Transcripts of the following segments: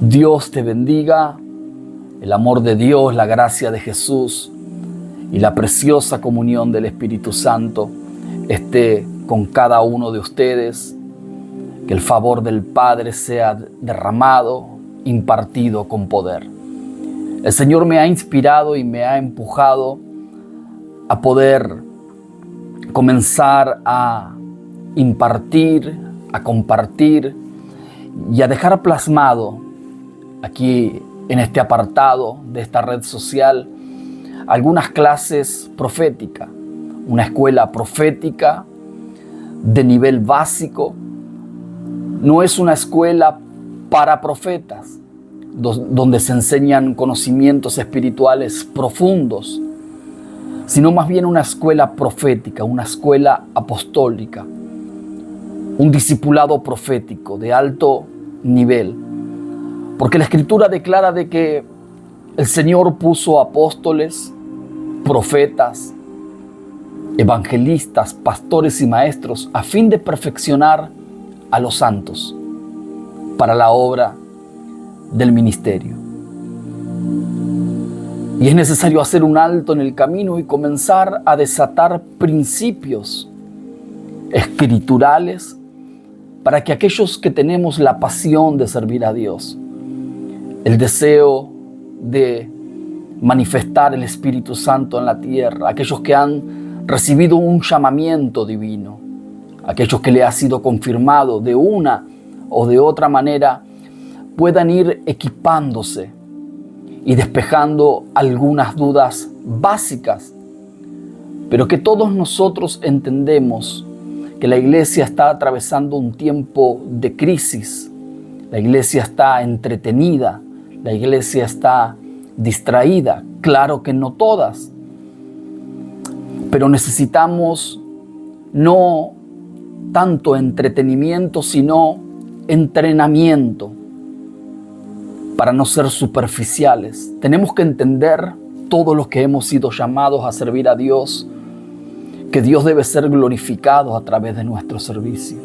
Dios te bendiga, el amor de Dios, la gracia de Jesús y la preciosa comunión del Espíritu Santo esté con cada uno de ustedes. Que el favor del Padre sea derramado, impartido con poder. El Señor me ha inspirado y me ha empujado a poder comenzar a impartir, a compartir y a dejar plasmado aquí en este apartado de esta red social algunas clases proféticas, una escuela profética de nivel básico. No es una escuela para profetas, donde se enseñan conocimientos espirituales profundos, sino más bien una escuela profética, una escuela apostólica, un discipulado profético de alto nivel. Porque la Escritura declara de que el Señor puso apóstoles, profetas, evangelistas, pastores y maestros a fin de perfeccionar a los santos para la obra del ministerio. Y es necesario hacer un alto en el camino y comenzar a desatar principios escriturales para que aquellos que tenemos la pasión de servir a Dios, el deseo de manifestar el Espíritu Santo en la tierra, aquellos que han recibido un llamamiento divino, aquellos que le ha sido confirmado de una o de otra manera, puedan ir equipándose y despejando algunas dudas básicas, pero que todos nosotros entendemos que la iglesia está atravesando un tiempo de crisis, la iglesia está entretenida, la iglesia está distraída, claro que no todas, pero necesitamos no tanto entretenimiento, sino entrenamiento para no ser superficiales. Tenemos que entender, todos los que hemos sido llamados a servir a Dios, que Dios debe ser glorificado a través de nuestro servicio.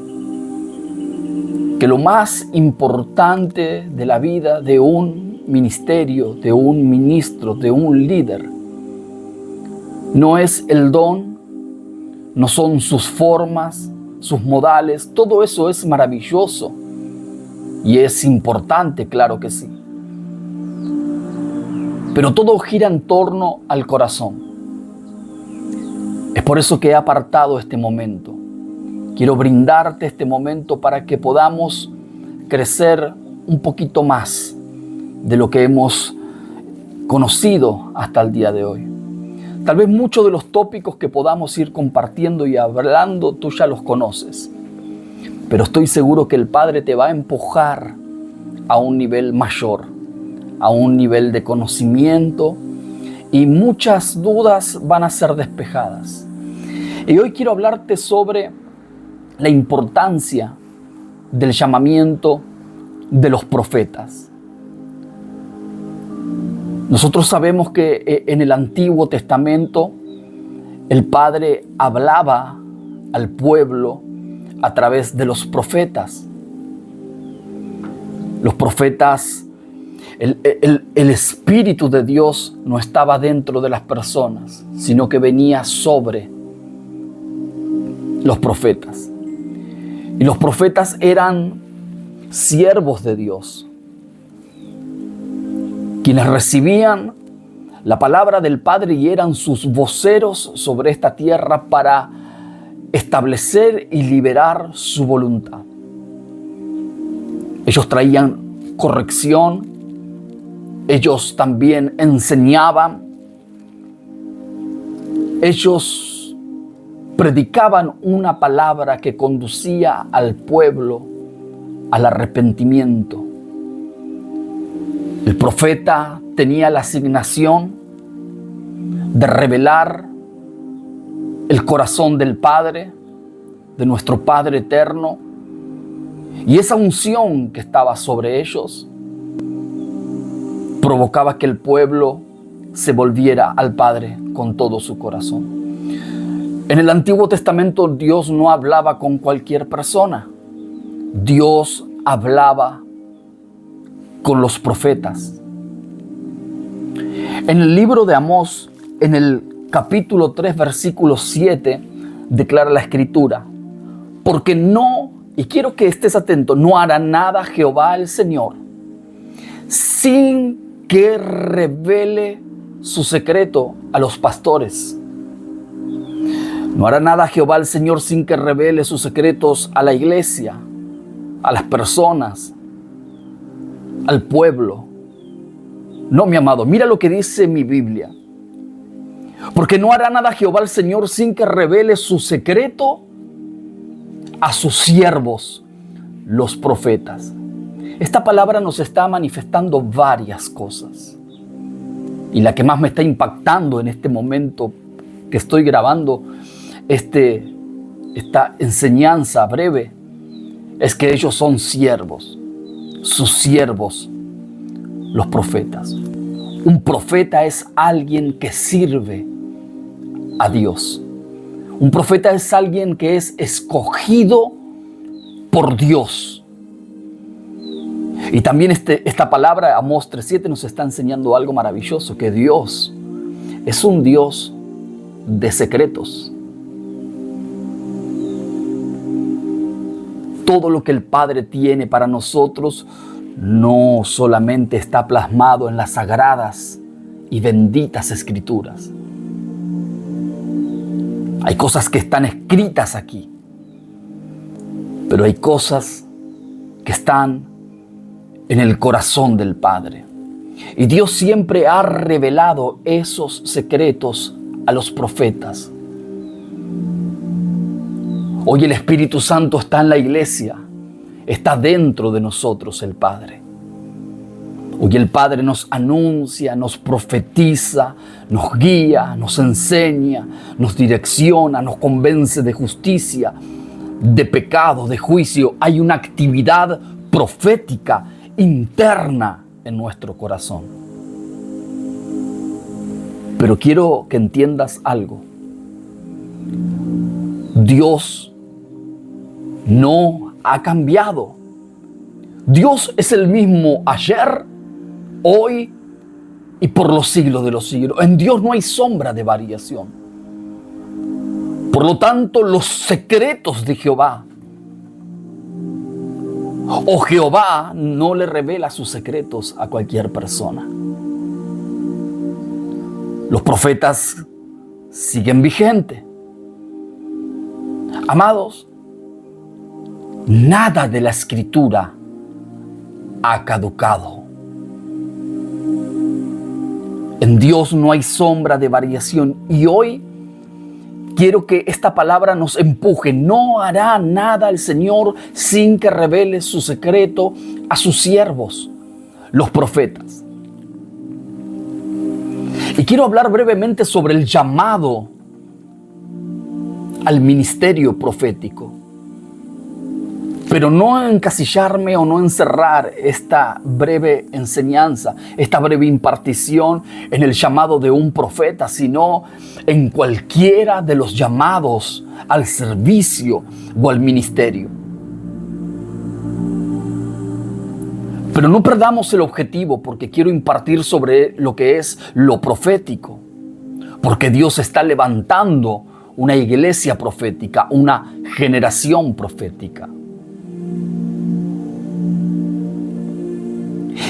Que lo más importante de la vida de un ministerio, de un ministro, de un líder, no es el don, no son sus formas, sus modales. Todo eso es maravilloso y es importante, claro que sí. Pero todo gira en torno al corazón. Es por eso que he apartado este momento. Quiero brindarte este momento para que podamos crecer un poquito más de lo que hemos conocido hasta el día de hoy. Tal vez muchos de los tópicos que podamos ir compartiendo y hablando tú ya los conoces, pero estoy seguro que el Padre te va a empujar a un nivel mayor, a un nivel de conocimiento, y muchas dudas van a ser despejadas. Y hoy quiero hablarte sobre la importancia del llamamiento de los profetas. Nosotros sabemos que en el Antiguo Testamento el Padre hablaba al pueblo a través de los profetas. Los profetas, el Espíritu de Dios no estaba dentro de las personas, sino que venía sobre los profetas. Y los profetas eran siervos de Dios, quienes recibían la palabra del Padre y eran sus voceros sobre esta tierra para establecer y liberar su voluntad. Ellos traían corrección, ellos también enseñaban, ellos predicaban una palabra que conducía al pueblo al arrepentimiento. El profeta tenía la asignación de revelar el corazón del Padre, de nuestro Padre eterno, y esa unción que estaba sobre ellos provocaba que el pueblo se volviera al Padre con todo su corazón. En el Antiguo Testamento Dios no hablaba con cualquier persona. Dios hablaba con los profetas. En el libro de Amós, en el capítulo 3, versículo 7, declara la Escritura: porque no, y quiero que estés atento, no hará nada Jehová el Señor sin que revele su secreto a los pastores. No hará nada Jehová el Señor sin que revele sus secretos a la iglesia, a las personas, al pueblo. No, mi amado, mira lo que dice mi Biblia. Porque no hará nada Jehová el Señor sin que revele su secreto a sus siervos, los profetas. Esta palabra nos está manifestando varias cosas. Y la que más me está impactando en este momento que estoy grabando esta enseñanza breve es que ellos son siervos, sus siervos, los profetas. Un profeta es alguien que sirve a Dios. Un profeta es alguien que es escogido por Dios. Y también esta palabra, Amós 3:7, nos está enseñando algo maravilloso, que Dios es un Dios de secretos. Todo lo que el Padre tiene para nosotros no solamente está plasmado en las sagradas y benditas Escrituras. Hay cosas que están escritas aquí, pero hay cosas que están en el corazón del Padre. Y Dios siempre ha revelado esos secretos a los profetas. Hoy el Espíritu Santo está en la iglesia, está dentro de nosotros el Padre. Hoy el Padre nos anuncia, nos profetiza, nos guía, nos enseña, nos direcciona, nos convence de justicia, de pecado, de juicio. Hay una actividad profética interna en nuestro corazón. Pero quiero que entiendas algo. Dios no ha cambiado. Dios es el mismo ayer, hoy y por los siglos de los siglos. En Dios no hay sombra de variación. Por lo tanto, los secretos de Jehová, o Jehová no le revela sus secretos a cualquier persona. Los profetas siguen vigentes. Amados, nada de la Escritura ha caducado. En Dios no hay sombra de variación. Y hoy quiero que esta palabra nos empuje. No hará nada el Señor sin que revele su secreto a sus siervos, los profetas. Y quiero hablar brevemente sobre el llamado al ministerio profético. Pero no encasillarme o no encerrar esta breve enseñanza, esta breve impartición en el llamado de un profeta, sino en cualquiera de los llamados al servicio o al ministerio. Pero no perdamos el objetivo, porque quiero impartir sobre lo que es lo profético. Porque Dios está levantando una iglesia profética, una generación profética.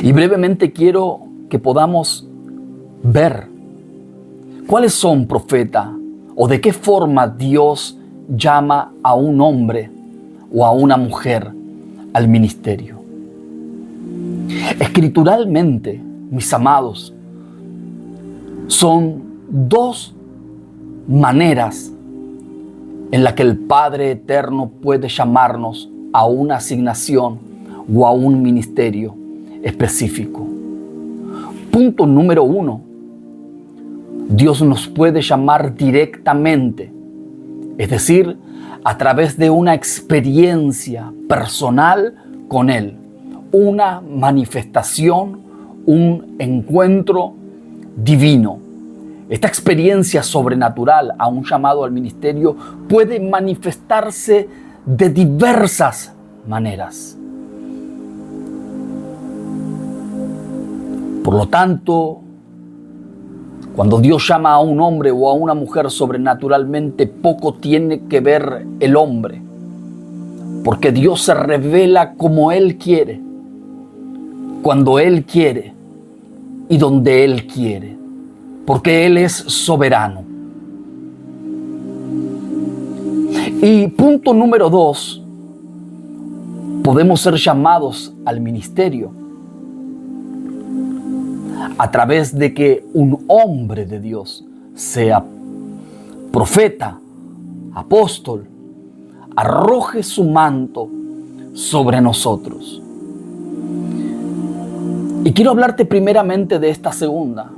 Y brevemente quiero que podamos ver cuáles son profetas o de qué forma Dios llama a un hombre o a una mujer al ministerio. Escrituralmente, mis amados, son dos maneras en las que el Padre Eterno puede llamarnos a una asignación o a un ministerio específico. Punto número 1. Dios nos puede llamar directamente, es decir, a través de una experiencia personal con Él, una manifestación, un encuentro divino. Esta experiencia sobrenatural a un llamado al ministerio puede manifestarse de diversas maneras. Por lo tanto, cuando Dios llama a un hombre o a una mujer sobrenaturalmente, poco tiene que ver el hombre, porque Dios se revela como Él quiere, cuando Él quiere y donde Él quiere, porque Él es soberano. Y punto número 2, podemos ser llamados al ministerio a través de que un hombre de Dios, sea profeta, apóstol, arroje su manto sobre nosotros. Y quiero hablarte primeramente de esta segunda.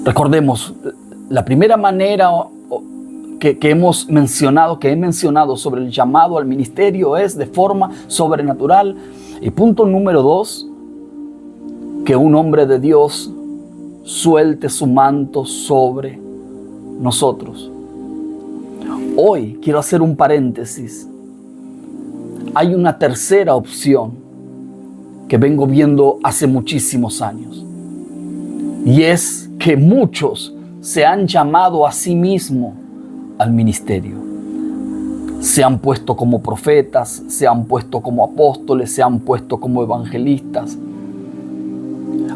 Recordemos, la primera manera que he mencionado sobre el llamado al ministerio es de forma sobrenatural. Y punto número 2, que un hombre de Dios suelte su manto sobre nosotros. Hoy quiero hacer un paréntesis. Hay una tercera opción que vengo viendo hace muchísimos años. Y es que muchos se han llamado a sí mismos al ministerio. Se han puesto como profetas, se han puesto como apóstoles, se han puesto como evangelistas.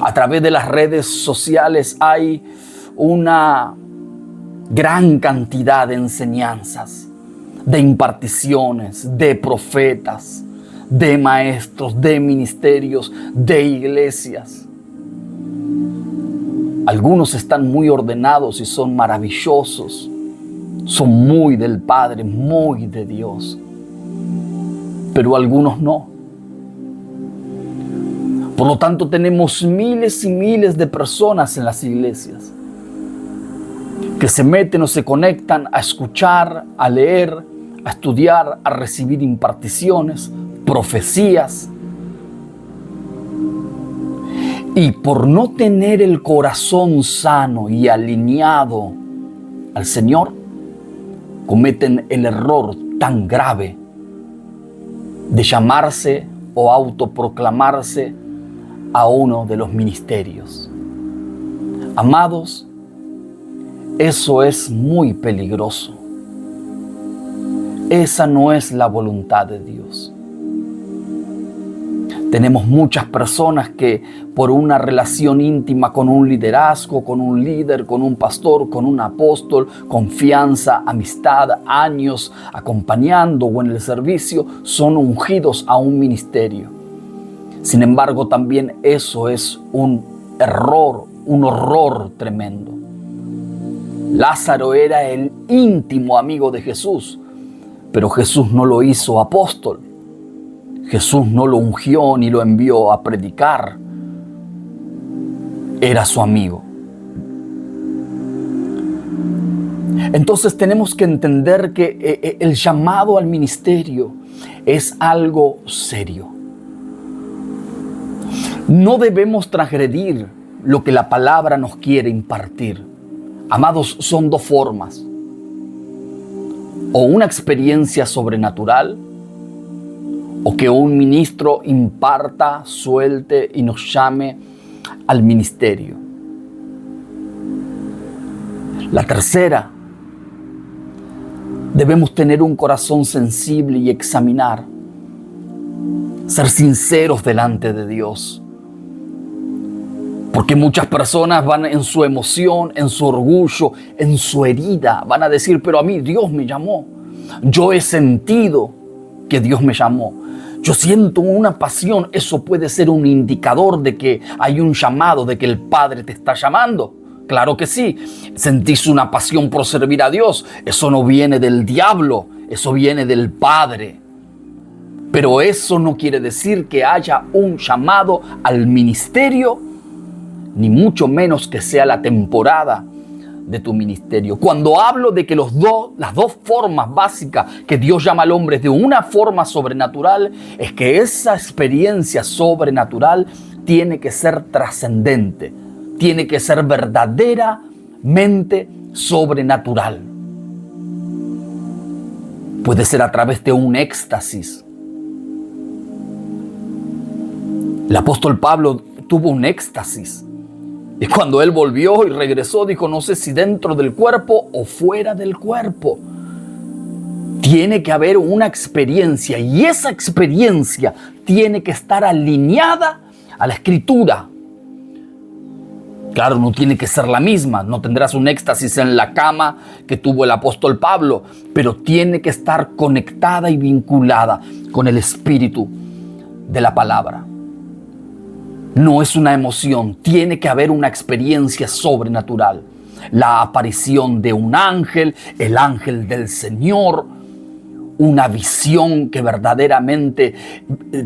A través de las redes sociales hay una gran cantidad de enseñanzas, de imparticiones, de profetas, de maestros, de ministerios, de iglesias. Algunos están muy ordenados y son maravillosos, son muy del Padre, muy de Dios, pero algunos no. Por lo tanto, tenemos miles y miles de personas en las iglesias que se meten o se conectan a escuchar, a leer, a estudiar, a recibir imparticiones, profecías. Y por no tener el corazón sano y alineado al Señor, cometen el error tan grave de llamarse o autoproclamarse a uno de los ministerios. Amados, eso es muy peligroso. Esa no es la voluntad de Dios. Tenemos muchas personas que por una relación íntima con un liderazgo, con un líder, con un pastor, con un apóstol, confianza, amistad, años acompañando o en el servicio, son ungidos a un ministerio. Sin embargo, también eso es un error, un horror tremendo. Lázaro era el íntimo amigo de Jesús, pero Jesús no lo hizo apóstol. Jesús no lo ungió ni lo envió a predicar. Era su amigo. Entonces tenemos que entender que el llamado al ministerio es algo serio. No debemos transgredir lo que la palabra nos quiere impartir. Amados, son dos formas. O una experiencia sobrenatural, o que un ministro imparta, suelte y nos llame al ministerio. La tercera, debemos tener un corazón sensible y examinar, ser sinceros delante de Dios. Porque muchas personas van en su emoción, en su orgullo, en su herida, van a decir, pero a mí Dios me llamó. Yo he sentido que Dios me llamó. Yo siento una pasión. Eso puede ser un indicador de que hay un llamado, de que el Padre te está llamando. Claro que sí. Sentís una pasión por servir a Dios. Eso no viene del diablo, eso viene del Padre. Pero eso no quiere decir que haya un llamado al ministerio, ni mucho menos que sea la temporada de tu ministerio. Cuando hablo de que las dos formas básicas que Dios llama al hombre de una forma sobrenatural, es que esa experiencia sobrenatural tiene que ser trascendente, tiene que ser verdaderamente sobrenatural. Puede ser a través de un éxtasis, El apóstol Pablo tuvo un éxtasis. Y cuando él volvió y regresó, dijo, no sé si dentro del cuerpo o fuera del cuerpo. Tiene que haber una experiencia y esa experiencia tiene que estar alineada a la Escritura. Claro, no tiene que ser la misma, no tendrás un éxtasis en la cama que tuvo el apóstol Pablo, pero tiene que estar conectada y vinculada con el espíritu de la palabra. No es una emoción, tiene que haber una experiencia sobrenatural. La aparición de un ángel, el ángel del Señor, una visión que verdaderamente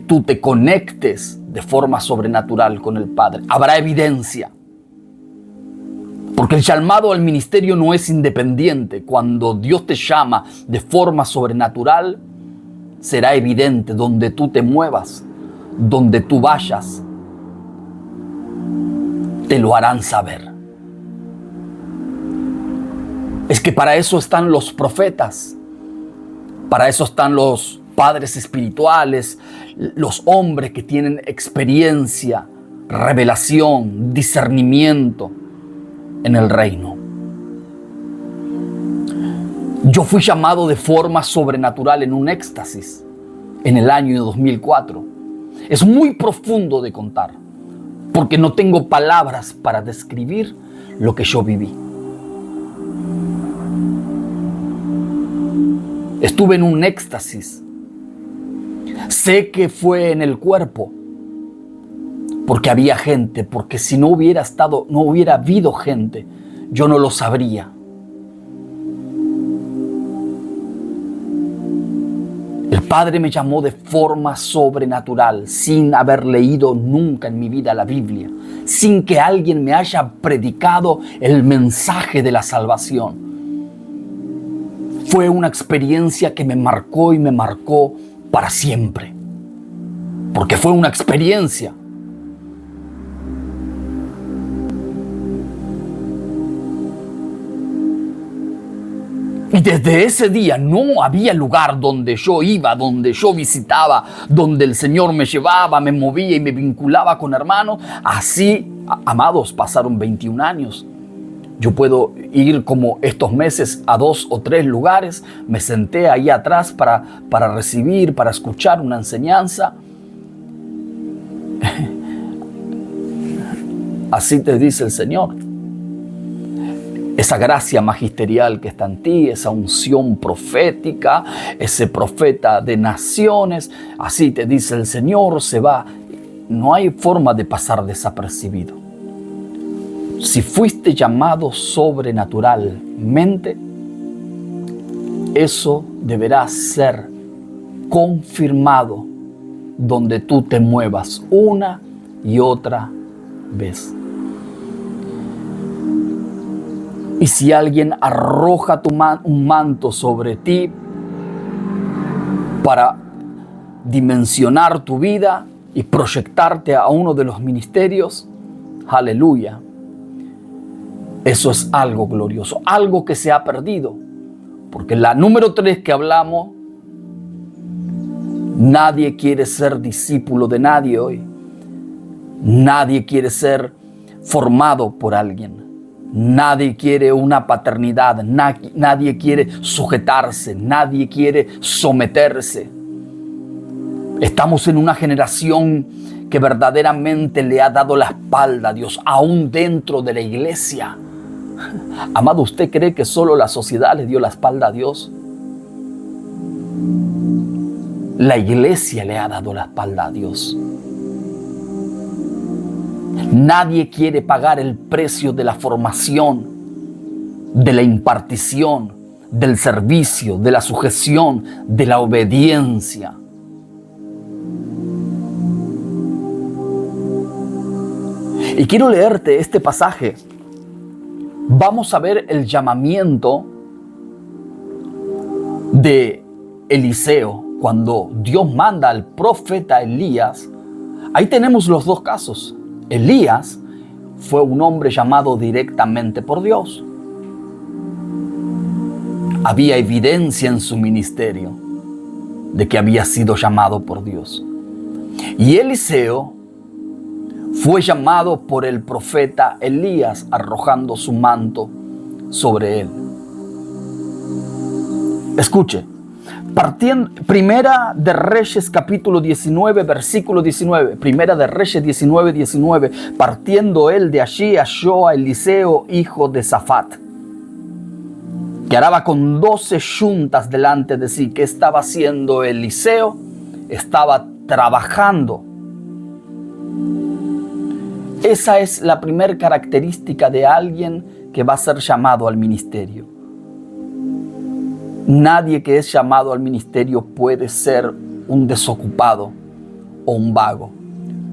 tú te conectes de forma sobrenatural con el Padre. Habrá evidencia. Porque el llamado al ministerio no es independiente. Cuando Dios te llama de forma sobrenatural, será evidente donde tú te muevas, donde tú vayas. Te lo harán saber. Es que para eso están los profetas, para eso están los padres espirituales, los hombres que tienen experiencia, revelación, discernimiento en el reino. Yo fui llamado de forma sobrenatural en un éxtasis en el año 2004. Es muy profundo de contar, porque no tengo palabras para describir lo que yo viví. Estuve en un éxtasis. Sé que fue en el cuerpo, porque había gente, porque si no hubiera habido gente, yo no lo sabría. El Padre me llamó de forma sobrenatural, sin haber leído nunca en mi vida la Biblia, sin que alguien me haya predicado el mensaje de la salvación. Fue una experiencia que me marcó y me marcó para siempre, porque fue una experiencia. Y desde ese día no había lugar donde yo iba, donde yo visitaba, donde el Señor me llevaba, me movía y me vinculaba con hermanos. Así, amados, pasaron 21 años. Yo puedo ir como estos meses a 2 o 3 lugares. Me senté ahí atrás para recibir, para escuchar una enseñanza. Así te dice el Señor. Esa gracia magisterial que está en ti, esa unción profética, ese profeta de naciones, así te dice el Señor, se va. No hay forma de pasar desapercibido. Si fuiste llamado sobrenaturalmente, eso deberá ser confirmado donde tú te muevas una y otra vez. Y si alguien arroja un manto sobre ti para dimensionar tu vida y proyectarte a uno de los ministerios, aleluya. Eso es algo glorioso, algo que se ha perdido. Porque la número 3 que hablamos, nadie quiere ser discípulo de nadie hoy. Nadie quiere ser formado por alguien. Nadie quiere una paternidad, nadie quiere sujetarse, nadie quiere someterse. Estamos en una generación que verdaderamente le ha dado la espalda a Dios, aún dentro de la iglesia. Amado, ¿usted cree que solo la sociedad le dio la espalda a Dios? La iglesia le ha dado la espalda a Dios. Nadie quiere pagar el precio de la formación, de la impartición, del servicio, de la sujeción, de la obediencia. Y quiero leerte este pasaje. Vamos a ver el llamamiento de Eliseo cuando Dios manda al profeta Elías. Ahí tenemos los dos casos. Elías fue un hombre llamado directamente por Dios. Había evidencia en su ministerio de que había sido llamado por Dios. Y Eliseo fue llamado por el profeta Elías, arrojando su manto sobre él. Escuche, Primera de Reyes capítulo 19, versículo 19. Primera de Reyes 19, 19. Partiendo él de allí, halló a Eliseo, hijo de Safat, que araba con 12 yuntas delante de sí. ¿Qué estaba haciendo Eliseo? Estaba trabajando. Esa es la primera característica de alguien que va a ser llamado al ministerio. Nadie que es llamado al ministerio puede ser un desocupado o un vago.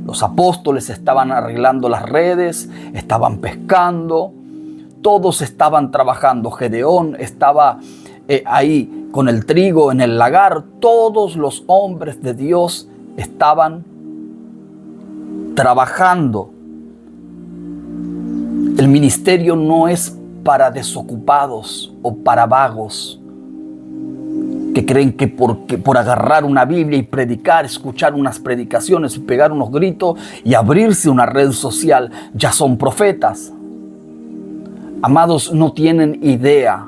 Los apóstoles estaban arreglando las redes, estaban pescando, todos estaban trabajando. Gedeón estaba ahí con el trigo en el lagar. Todos los hombres de Dios estaban trabajando. El ministerio no es para desocupados o para vagos que creen que por agarrar una Biblia y predicar, escuchar unas predicaciones, pegar unos gritos y abrirse una red social, ya son profetas. Amados, no tienen idea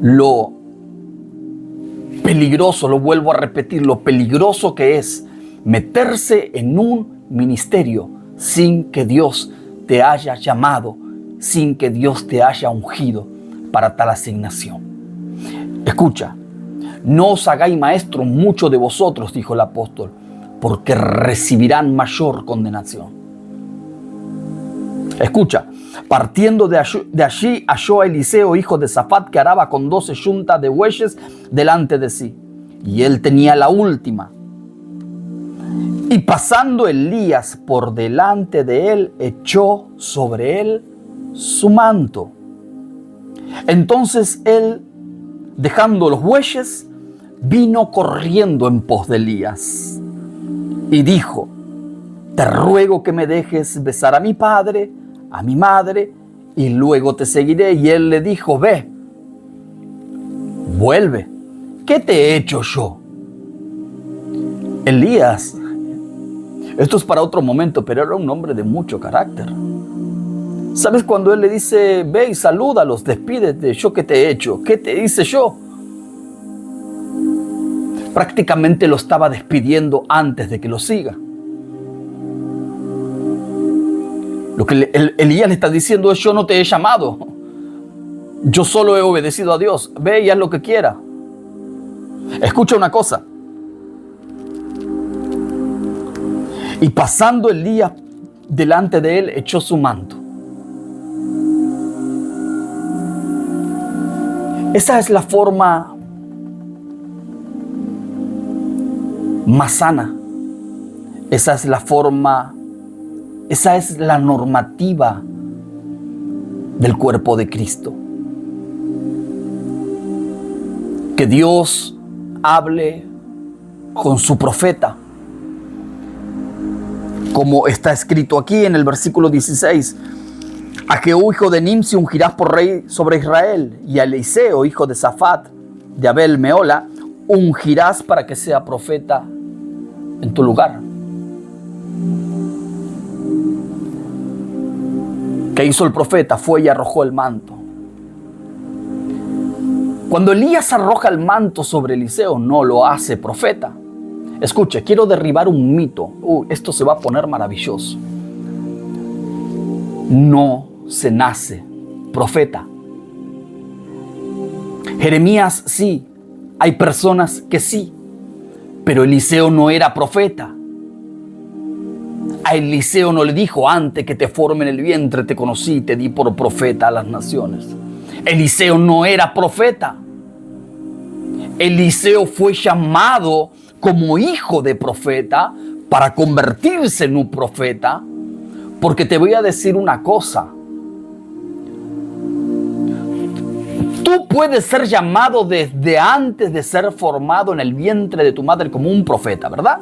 lo peligroso, lo vuelvo a repetir, lo peligroso que es meterse en un ministerio sin que Dios te haya llamado, sin que Dios te haya ungido para tal asignación. Escucha, no os hagáis maestros muchos de vosotros, dijo el apóstol, porque recibirán mayor condenación. Escucha, partiendo de allí halló a Eliseo, hijo de Safat, que araba con 12 yuntas de bueyes delante de sí, y él tenía la última. Y pasando Elías por delante de él, echó sobre él su manto. Entonces él, dejando los bueyes, vino corriendo en pos de Elías y dijo: te ruego que me dejes besar a mi padre, a mi madre, y luego te seguiré. Y él le dijo: ve, vuelve, ¿qué te he hecho yo? Elías, esto es para otro momento, pero era un hombre de mucho carácter. ¿Sabes cuando él le dice: ve y salúdalos, despídete, yo qué te he hecho? ¿Qué te hice yo? Prácticamente lo estaba despidiendo antes de que lo siga. Lo que Elías le está diciendo es: yo no te he llamado, yo solo he obedecido a Dios, ve y haz lo que quiera. Escucha una cosa. Y pasando Elías delante de él, echó su manto. Esa es la forma más sana. Esa es la forma, esa es la normativa del cuerpo de Cristo. Que Dios hable con su profeta, como está escrito aquí en el versículo 16. A Jehú, hijo de Nimsi, ungirás por rey sobre Israel, y a Eliseo, hijo de Safat, de Abel Meola, ungirás para que sea profeta en tu lugar. ¿Qué hizo el profeta? Fue y arrojó el manto. Cuando Elías arroja el manto sobre Eliseo, no lo hace profeta. Escuche, quiero derribar un mito. Esto se va a poner maravilloso. No se nace profeta. Jeremías sí, hay personas que sí, pero Eliseo no era profeta. A Eliseo no le dijo: antes que te forme en el vientre te conocí y te di por profeta a las naciones. Eliseo no era profeta. Eliseo fue llamado como hijo de profeta para convertirse en un profeta, porque te voy a decir una cosa. Tú puedes ser llamado desde antes de ser formado en el vientre de tu madre como un profeta, ¿verdad?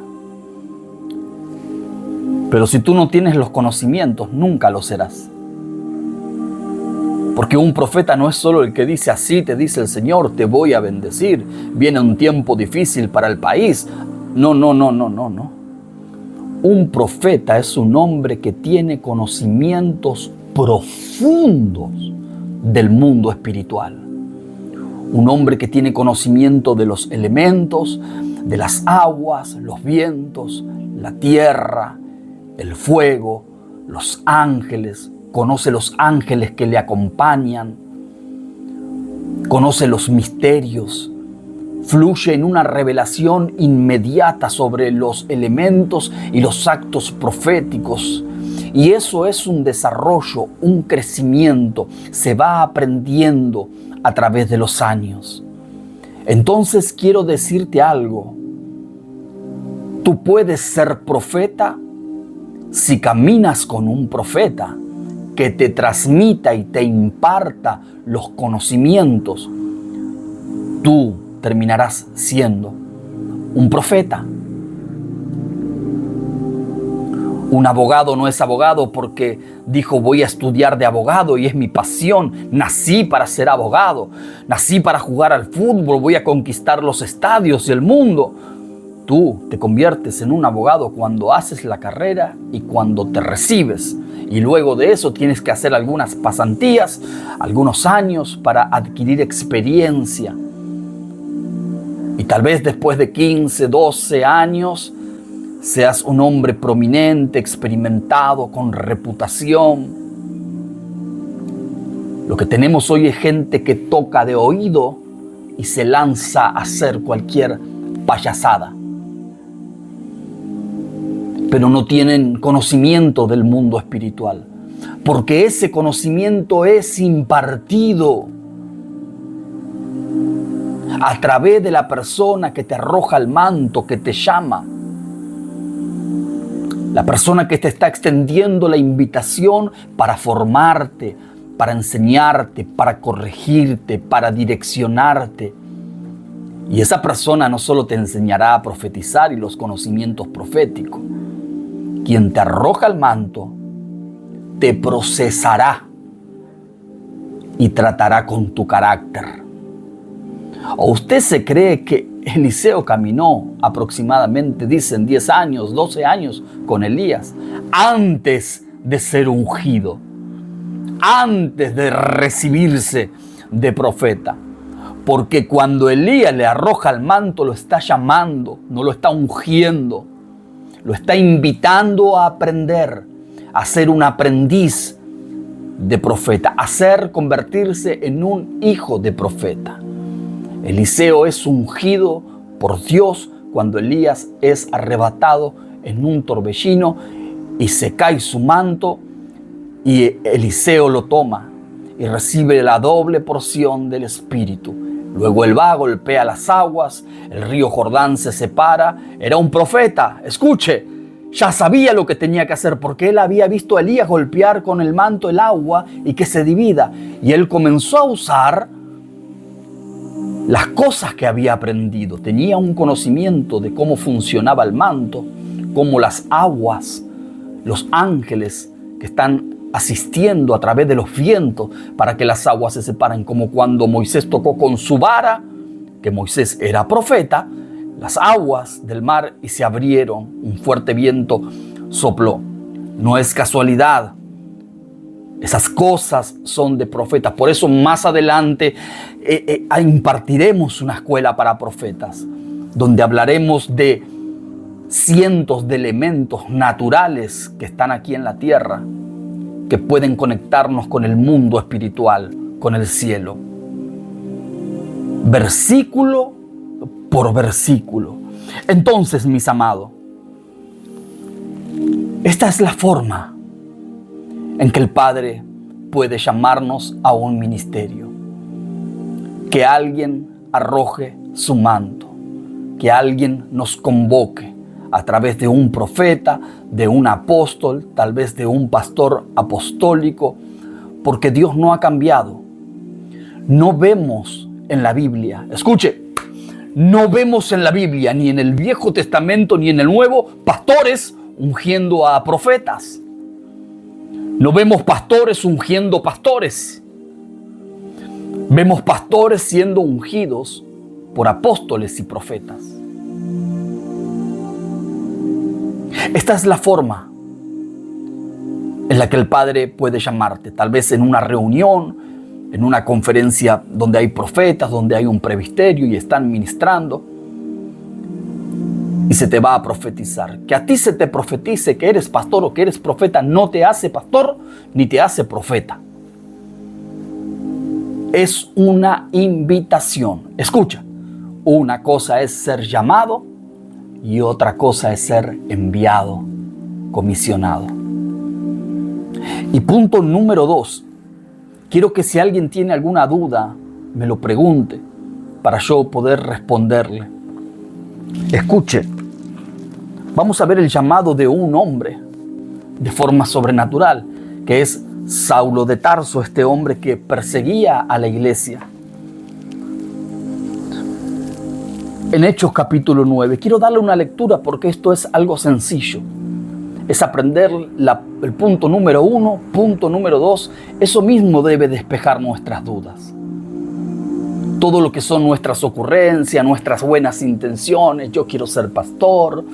Pero si tú no tienes los conocimientos, nunca lo serás. Porque un profeta no es solo el que dice: así te dice el Señor, te voy a bendecir, viene un tiempo difícil para el país. No. Un profeta es un hombre que tiene conocimientos profundos del mundo espiritual. Un hombre que tiene conocimiento de los elementos, de las aguas, los vientos, la tierra, el fuego, los ángeles. Conoce los ángeles que le acompañan. Conoce los misterios. Fluye en una revelación inmediata sobre los elementos y los actos proféticos. Y eso es un desarrollo, un crecimiento. Se va aprendiendo a través de los años. Entonces quiero decirte algo. Tú puedes ser profeta si caminas con un profeta que te transmita y te imparta los conocimientos. Tú terminarás siendo un profeta. Un abogado no es abogado porque dijo voy a estudiar de abogado y es mi pasión. Nací para ser abogado. Nací para jugar al fútbol. Voy a conquistar los estadios y el mundo. Tú te conviertes en un abogado cuando haces la carrera y cuando te recibes. Y luego de eso tienes que hacer algunas pasantías, algunos años para adquirir experiencia. Y tal vez después de 15, 12 años seas un hombre prominente, experimentado, con reputación. Lo que tenemos hoy es gente que toca de oído y se lanza a hacer cualquier payasada. Pero no tienen conocimiento del mundo espiritual, porque ese conocimiento es impartido a través de la persona que te arroja el manto, que te llama. La persona que te está extendiendo la invitación para formarte, para enseñarte, para corregirte, para direccionarte. Y esa persona no solo te enseñará a profetizar y los conocimientos proféticos. Quien te arroja el manto, te procesará y tratará con tu carácter. ¿O usted se cree que Eliseo caminó aproximadamente, dicen, 10 años, 12 años con Elías antes de ser ungido, antes de recibirse de profeta? Porque cuando Elías le arroja el manto, lo está llamando, no lo está ungiendo, lo está invitando a aprender, a ser un aprendiz de profeta, a convertirse en un hijo de profeta. Eliseo es ungido por Dios cuando Elías es arrebatado en un torbellino y se cae su manto y Eliseo lo toma y recibe la doble porción del Espíritu. Luego él va, golpea las aguas, el río Jordán se separa. Era un profeta, escuche, ya sabía lo que tenía que hacer porque él había visto a Elías golpear con el manto el agua y que se divida. Y él comenzó a usar las cosas que había aprendido. Tenía un conocimiento de cómo funcionaba el manto, cómo las aguas, los ángeles que están asistiendo a través de los vientos para que las aguas se separen, como cuando Moisés tocó con su vara, que Moisés era profeta, las aguas del mar y se abrieron, un fuerte viento sopló. No es casualidad. Esas cosas son de profetas. Por eso más adelante impartiremos una escuela para profetas, donde hablaremos de cientos de elementos naturales que están aquí en la tierra, que pueden conectarnos con el mundo espiritual, con el cielo. Versículo por versículo. Entonces, mis amados, esta es la forma en que el Padre puede llamarnos a un ministerio. Que alguien arroje su manto, que alguien nos convoque a través de un profeta, de un apóstol, tal vez de un pastor apostólico, porque Dios no ha cambiado. No vemos en la Biblia, escuche, no vemos en la Biblia, ni en el Viejo Testamento, ni en el Nuevo, pastores ungiendo a profetas. No vemos pastores ungiendo pastores. Vemos pastores siendo ungidos por apóstoles y profetas. Esta es la forma en la que el Padre puede llamarte, tal vez en una reunión, en una conferencia donde hay profetas, donde hay un presbiterio y están ministrando, y se te va a profetizar. Que a ti se te profetice que eres pastor o que eres profeta no te hace pastor ni te hace profeta. Es una invitación. Escucha, una cosa es ser llamado y otra cosa es ser enviado, comisionado. Y punto número 2. Quiero que si alguien tiene alguna duda, me lo pregunte para yo poder responderle. Escuche, vamos a ver el llamado de un hombre de forma sobrenatural, que es Saulo de Tarso, este hombre que perseguía a la iglesia. En Hechos capítulo 9, quiero darle una lectura porque esto es algo sencillo. Es aprender el punto número 1, punto número 2. Eso mismo debe despejar nuestras dudas. Todo lo que son nuestras ocurrencias, nuestras buenas intenciones. Yo quiero ser pastor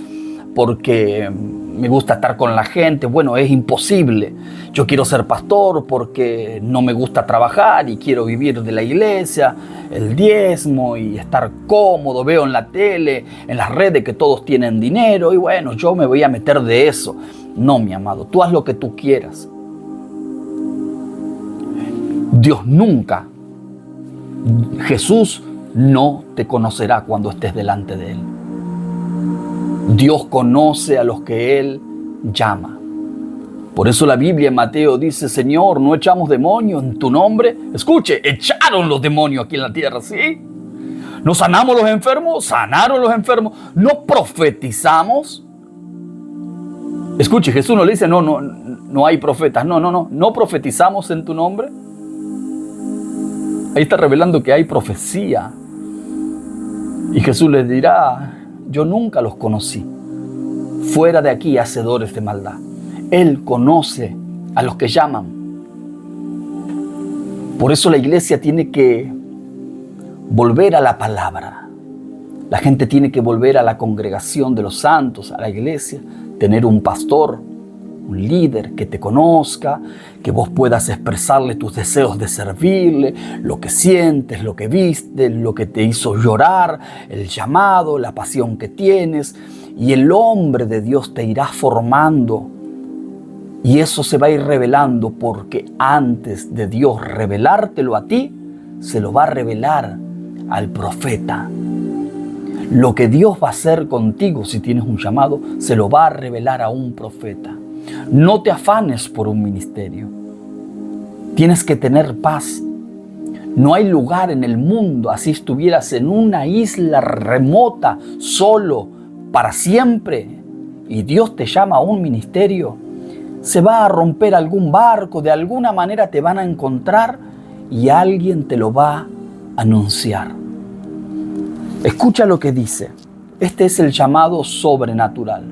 porque me gusta estar con la gente. Bueno, es imposible. Yo quiero ser pastor porque no me gusta trabajar y quiero vivir de la iglesia, el diezmo y estar cómodo. Veo en la tele, en las redes que todos tienen dinero y bueno, yo me voy a meter de eso. No, mi amado, tú haz lo que tú quieras. Dios nunca, Jesús no te conocerá cuando estés delante de Él. Dios conoce a los que Él llama. Por eso la Biblia en Mateo dice, Señor, ¿no echamos demonios en tu nombre? Escuche, echaron los demonios aquí en la tierra, ¿sí? ¿No sanamos los enfermos? Sanaron los enfermos. ¿No profetizamos? Escuche, Jesús no le dice, no hay profetas. No profetizamos en tu nombre. Ahí está revelando que hay profecía. Y Jesús les dirá, yo nunca los conocí. Fuera de aquí, hacedores de maldad. Él conoce a los que llaman. Por eso la iglesia tiene que volver a la palabra. La gente tiene que volver a la congregación de los santos, a la iglesia, tener un pastor, un líder que te conozca, que vos puedas expresarle tus deseos de servirle, lo que sientes, lo que viste, lo que te hizo llorar, el llamado, la pasión que tienes. Y el hombre de Dios te irá formando. Y eso se va a ir revelando porque antes de Dios revelártelo a ti, se lo va a revelar al profeta. Lo que Dios va a hacer contigo si tienes un llamado, se lo va a revelar a un profeta. No te afanes por un ministerio. Tienes que tener paz. No hay lugar en el mundo, así estuvieras en una isla remota, solo, para siempre, y Dios te llama a un ministerio, se va a romper algún barco, de alguna manera te van a encontrar y alguien te lo va a anunciar. Escucha lo que dice. Este es el llamado sobrenatural.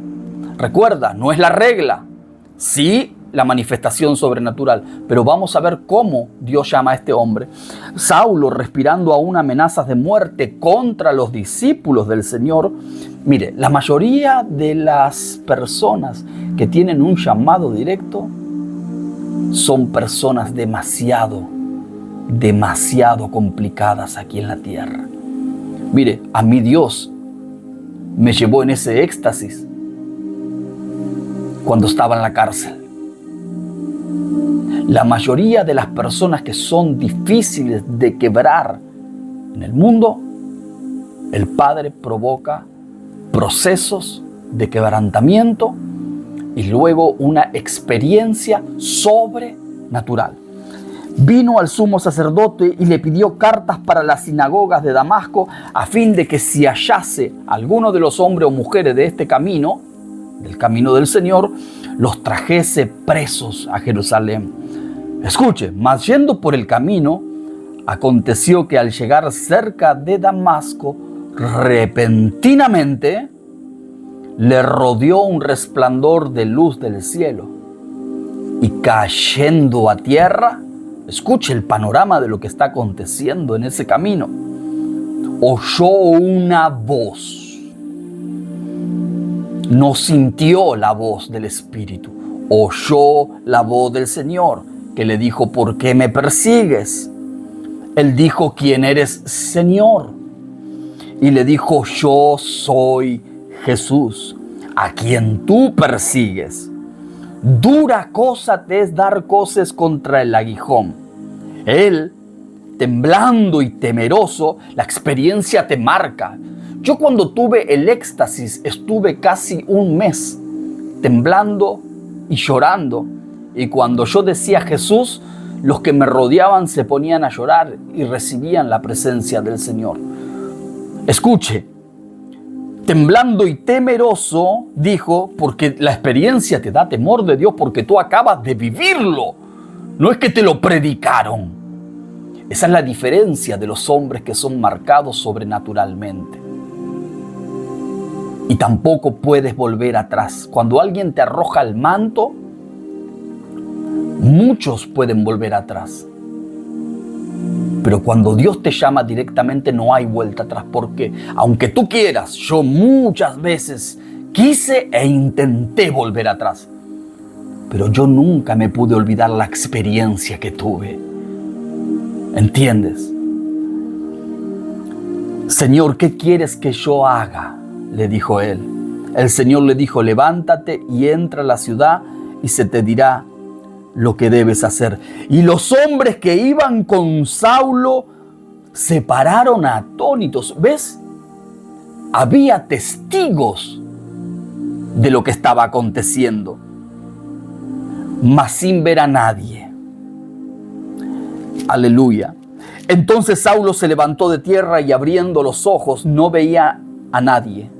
Recuerda, no es la regla. Sí, la manifestación sobrenatural, pero vamos a ver cómo Dios llama a este hombre. Saulo, respirando aún amenazas de muerte contra los discípulos del Señor. Mire, la mayoría de las personas que tienen un llamado directo son personas demasiado complicadas aquí en la tierra. Mire, a mí Dios me llevó en ese éxtasis cuando estaba en la cárcel. La mayoría de las personas que son difíciles de quebrar en el mundo, el Padre provoca procesos de quebrantamiento y luego una experiencia sobrenatural. Vino al sumo sacerdote y le pidió cartas para las sinagogas de Damasco a fin de que si hallase alguno de los hombres o mujeres de este camino, del camino del Señor, los trajese presos a Jerusalén. Escuche, mas yendo por el camino, aconteció que al llegar cerca de Damasco, repentinamente le rodeó un resplandor de luz del cielo y cayendo a tierra, escuche el panorama de lo que está aconteciendo en ese camino, oyó una voz no sintió la voz del Espíritu, oyó la voz del Señor, que le dijo: ¿por qué me persigues? Él dijo: ¿quién eres, Señor? Y le dijo: yo soy Jesús, a quien tú persigues. Dura cosa te es dar coces contra el aguijón. Él, temblando y temeroso, la experiencia te marca. Yo cuando tuve el éxtasis estuve casi un mes temblando y llorando. Y cuando yo decía Jesús, los que me rodeaban se ponían a llorar y recibían la presencia del Señor. Escuche, temblando y temeroso, dijo, porque la experiencia te da temor de Dios, porque tú acabas de vivirlo. No es que te lo predicaron. Esa es la diferencia de los hombres que son marcados sobrenaturalmente. Y tampoco puedes volver atrás. Cuando alguien te arroja el manto, muchos pueden volver atrás. Pero cuando Dios te llama directamente no hay vuelta atrás, porque aunque tú quieras, yo muchas veces quise e intenté volver atrás, pero yo nunca me pude olvidar la experiencia que tuve. ¿Entiendes? Señor, ¿qué quieres que yo haga?, le dijo él. El Señor le dijo: levántate y entra a la ciudad y se te dirá lo que debes hacer. Y los hombres que iban con Saulo se pararon atónitos. ¿Ves? Había testigos de lo que estaba aconteciendo, mas sin ver a nadie. Aleluya. Entonces Saulo se levantó de tierra y abriendo los ojos no veía a nadie.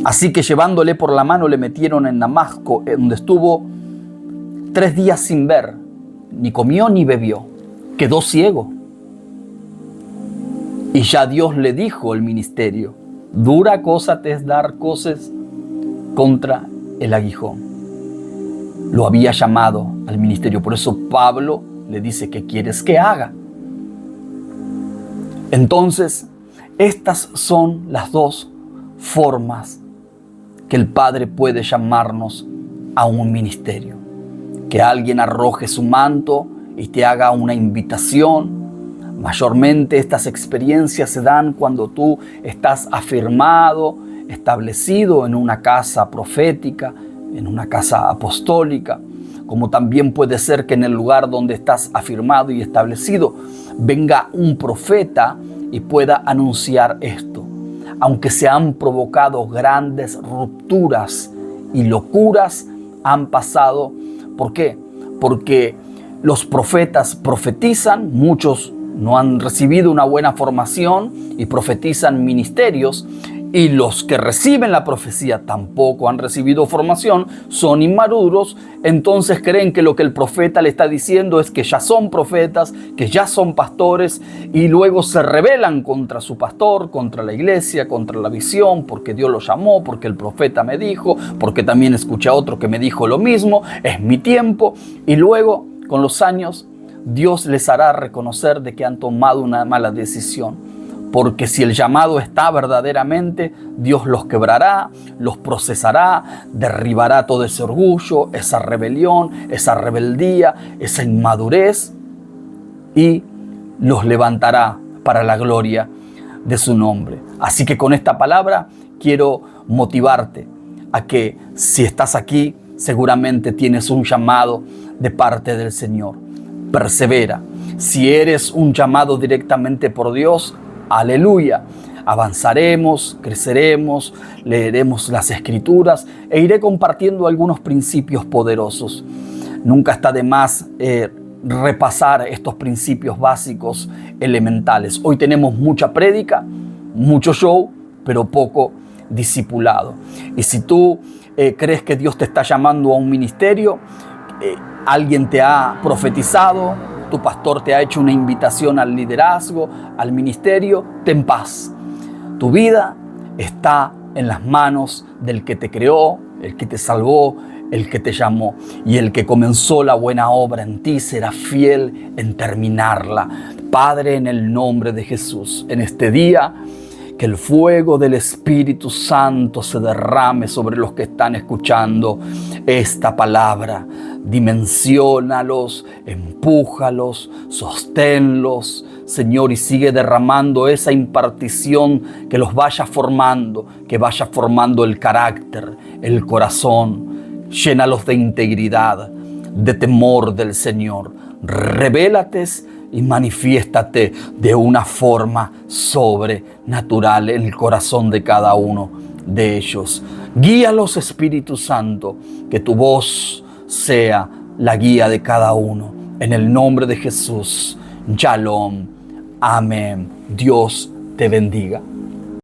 Así que llevándole por la mano le metieron en Damasco, donde estuvo 3 días sin ver, ni comió ni bebió. Quedó ciego. Y ya Dios le dijo el ministerio: dura cosa te es dar coces contra el aguijón. Lo había llamado al ministerio. Por eso Pablo le dice: ¿qué quieres que haga? Entonces, estas son las dos formas que el Padre puede llamarnos a un ministerio. Que alguien arroje su manto y te haga una invitación. Mayormente estas experiencias se dan cuando tú estás afirmado, establecido en una casa profética, en una casa apostólica. Como también puede ser que en el lugar donde estás afirmado y establecido venga un profeta y pueda anunciar esto. Aunque se han provocado grandes rupturas y locuras, han pasado. ¿Por qué? Porque los profetas profetizan, muchos no han recibido una buena formación y profetizan ministerios, y los que reciben la profecía tampoco han recibido formación, son inmaduros, entonces creen que lo que el profeta le está diciendo es que ya son profetas, que ya son pastores, y luego se rebelan contra su pastor, contra la iglesia, contra la visión, porque Dios lo llamó, porque el profeta me dijo, porque también escuché a otro que me dijo lo mismo, es mi tiempo, y luego con los años Dios les hará reconocer de que han tomado una mala decisión. Porque si el llamado está verdaderamente, Dios los quebrará, los procesará, derribará todo ese orgullo, esa rebelión, esa rebeldía, esa inmadurez, y los levantará para la gloria de su nombre. Así que con esta palabra quiero motivarte a que si estás aquí, seguramente tienes un llamado de parte del Señor. Persevera. Si eres un llamado directamente por Dios, aleluya, avanzaremos, creceremos, leeremos las Escrituras e iré compartiendo algunos principios poderosos. Nunca está de más repasar estos principios básicos elementales. Hoy tenemos mucha prédica, mucho show, pero poco discipulado. Y si tú crees que Dios te está llamando a un ministerio, alguien te ha profetizado, tu pastor te ha hecho una invitación al liderazgo, al ministerio, ten paz. Tu vida está en las manos del que te creó, el que te salvó, el que te llamó. Y el que comenzó la buena obra en ti será fiel en terminarla. Padre, en el nombre de Jesús, en este día Que el fuego del Espíritu Santo se derrame sobre los que están escuchando esta palabra. Dimensiónalos, empújalos, sosténlos, Señor, y sigue derramando esa impartición que los vaya formando, que vaya formando el carácter, el corazón. Llénalos de integridad, de temor del Señor. Revélate y manifiéstate de una forma sobrenatural en el corazón de cada uno de ellos. Guíalos, Espíritu Santo, que tu voz sea la guía de cada uno. En el nombre de Jesús. Shalom. Amén. Dios te bendiga.